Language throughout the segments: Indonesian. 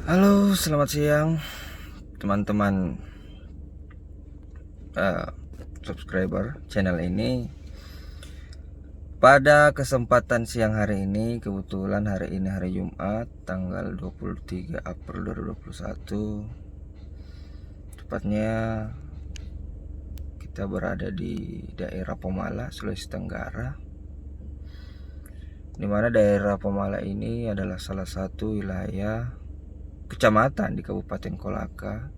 Halo, selamat siang teman-teman eh, subscriber channel ini. Pada kesempatan siang hari ini, kebetulan hari ini hari Jumat, tanggal 23 April 2021. Tepatnya kita berada di daerah Pomala, Sulawesi Tenggara. Di mana daerah Pomala ini adalah salah satu wilayah kecamatan di Kabupaten Kolaka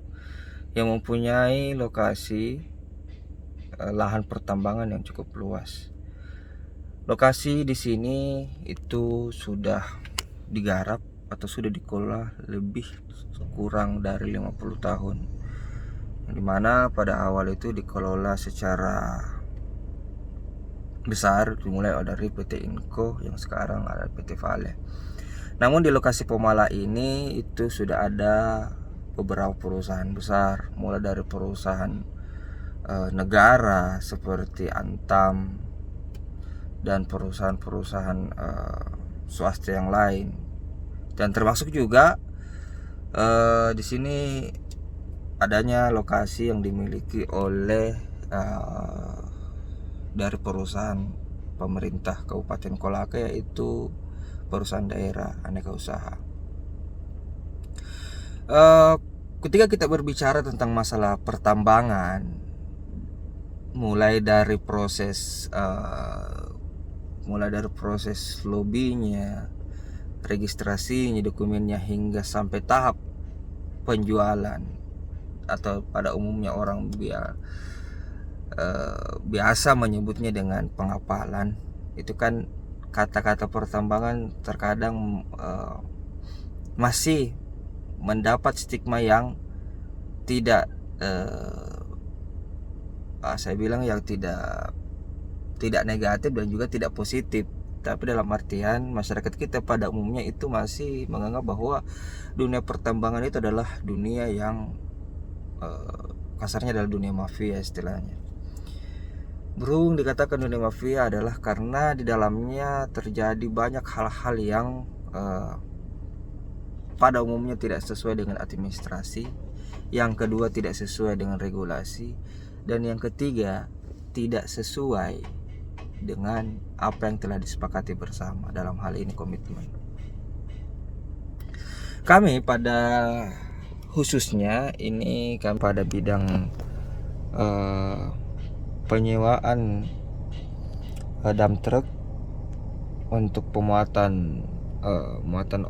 yang mempunyai lokasi lahan pertambangan yang cukup luas. Lokasi di sini itu sudah digarap atau sudah dikelola lebih kurang dari 50 tahun. Yang dimana pada awal itu dikelola secara besar, dimulai dari PT Inco yang sekarang ada PT Vale. Namun di lokasi Pomala ini itu sudah ada beberapa perusahaan besar, mulai dari perusahaan negara seperti Antam dan perusahaan-perusahaan swasta yang lain, dan termasuk juga di sini adanya lokasi yang dimiliki oleh dari perusahaan pemerintah Kabupaten Kolaka, yaitu perusahaan daerah aneka usaha. Ketika kita berbicara tentang masalah pertambangan, mulai dari proses lobbynya, registrasinya, dokumennya, hingga sampai tahap penjualan atau pada umumnya orang biasa menyebutnya dengan pengapalan. Itu kan kata-kata pertambangan terkadang masih mendapat stigma yang tidak saya bilang yang tidak negatif dan juga tidak positif. Tapi dalam artian masyarakat kita pada umumnya itu masih menganggap bahwa dunia pertambangan itu adalah dunia yang kasarnya adalah dunia mafia istilahnya. Berhubung dikatakan dunia mafia adalah karena di dalamnya terjadi banyak hal-hal yang pada umumnya tidak sesuai dengan administrasi, yang kedua tidak sesuai dengan regulasi, dan yang ketiga tidak sesuai dengan apa yang telah disepakati bersama, dalam hal ini komitmen. Kami pada khususnya ini kami pada bidang penyewaan dump truck untuk muatan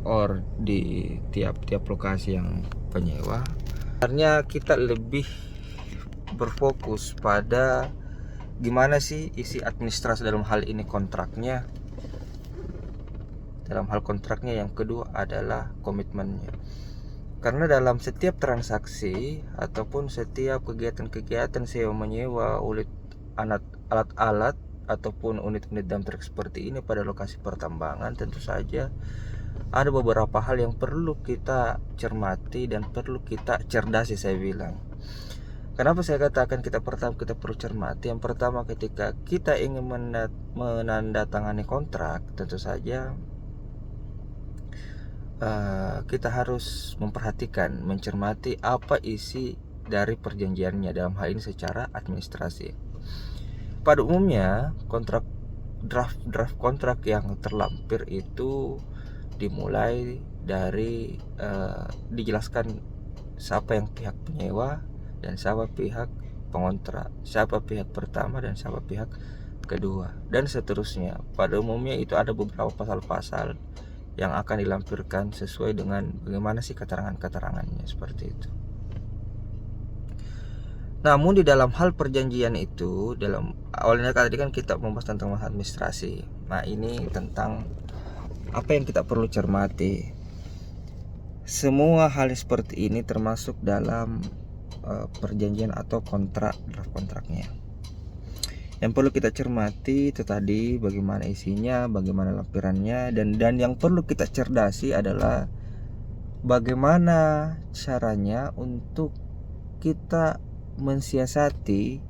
ore di tiap-tiap lokasi yang penyewa. Sebenarnya kita lebih berfokus pada gimana sih isi administrasi dalam hal ini kontraknya. Dalam hal kontraknya, yang kedua adalah komitmennya. Karena dalam setiap transaksi ataupun setiap kegiatan-kegiatan sewa menyewa alat-alat ataupun unit-unit dump truck seperti ini pada lokasi pertambangan, tentu saja ada beberapa hal yang perlu kita cermati dan perlu kita cerdasi, saya bilang. Kenapa saya katakan kita perlu cermati? Yang pertama, ketika kita ingin menandatangani kontrak, tentu saja kita harus memperhatikan, mencermati apa isi dari perjanjiannya, dalam hal ini secara administrasi. Pada umumnya draft kontrak yang terlampir itu dimulai dari dijelaskan siapa yang pihak penyewa dan siapa pihak pengontrak, siapa pihak pertama dan siapa pihak kedua, dan seterusnya. Pada umumnya itu ada beberapa pasal-pasal yang akan dilampirkan sesuai dengan bagaimana sih keterangan-keterangannya, seperti itu. Namun di dalam hal perjanjian itu, dalam awalnya tadi kan kita membahas tentang masalah administrasi. Nah, ini tentang apa yang kita perlu cermati. Semua hal seperti ini termasuk dalam perjanjian atau draft kontraknya. Yang perlu kita cermati itu tadi bagaimana isinya, bagaimana lampirannya, dan yang perlu kita cerdasi adalah bagaimana caranya untuk kita mensiasati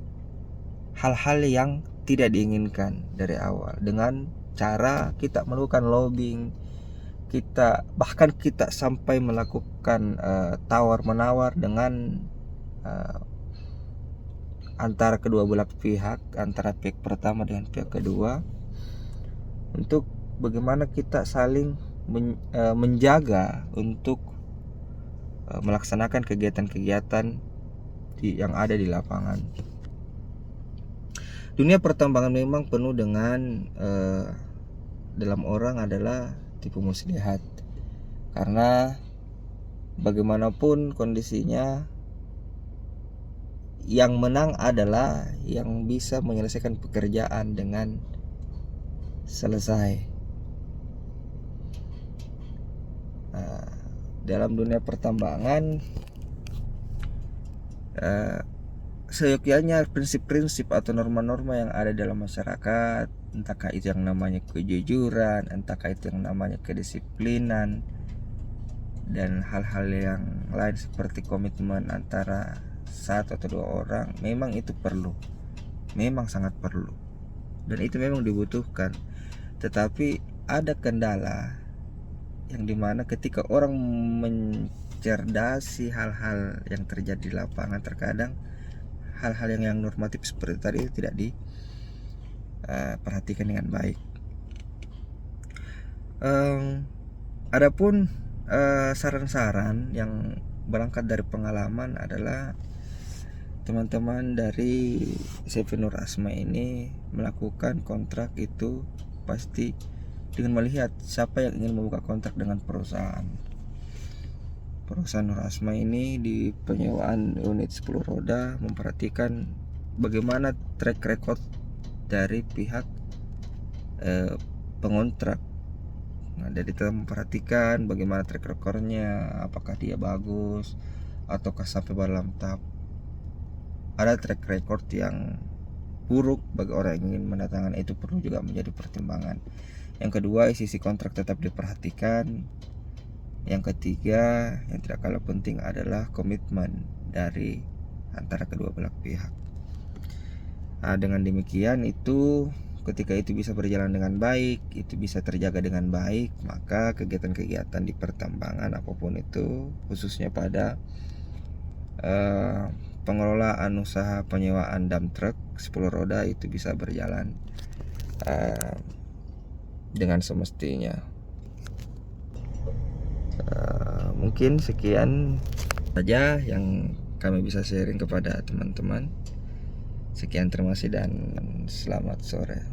hal-hal yang tidak diinginkan dari awal dengan cara kita melakukan lobbying, bahkan kita sampai melakukan tawar-menawar dengan antara kedua belah pihak, antara pihak pertama dengan pihak kedua, untuk bagaimana kita saling menjaga untuk melaksanakan kegiatan-kegiatan yang ada di lapangan. Dunia pertambangan memang penuh dengan dalam orang adalah tipu muslihat, karena bagaimanapun kondisinya yang menang adalah yang bisa menyelesaikan pekerjaan dengan selesai. Dalam dunia pertambangan seyogyanya prinsip-prinsip atau norma-norma yang ada dalam masyarakat, entahkah itu yang namanya kejujuran, entahkah itu yang namanya kedisiplinan, dan hal-hal yang lain seperti komitmen antara satu atau dua orang, memang itu perlu, memang sangat perlu, dan itu memang dibutuhkan. Tetapi ada kendala yang dimana ketika orang mencerdasi hal-hal yang terjadi di lapangan, terkadang hal-hal yang normatif seperti tadi itu tidak diperhatikan dengan baik. Adapun saran-saran yang berangkat dari pengalaman adalah teman-teman dari CV Nur Asma ini melakukan kontrak itu pasti dengan melihat siapa yang ingin membuka kontrak dengan perusahaan. Perusahaan Nur Asma ini di penyewaan unit 10 roda memperhatikan bagaimana track record dari pihak pengontrak. Nah, dari kita memperhatikan bagaimana track recordnya, apakah dia bagus ataukah sampai dalam tahap ada track record yang buruk bagi orang yang ingin mendatangkan, itu perlu juga menjadi pertimbangan. Yang kedua, sisi kontrak tetap diperhatikan. Yang ketiga, yang tidak kalah penting adalah komitmen dari antara kedua belah pihak. Nah, dengan demikian itu ketika itu bisa berjalan dengan baik, itu bisa terjaga dengan baik, maka kegiatan-kegiatan di pertambangan apapun itu, khususnya pada pengelolaan usaha penyewaan dump truck 10 roda, itu bisa berjalan dengan semestinya. Mungkin sekian saja yang kami bisa sharing kepada teman-teman. Sekian, terima kasih dan selamat sore.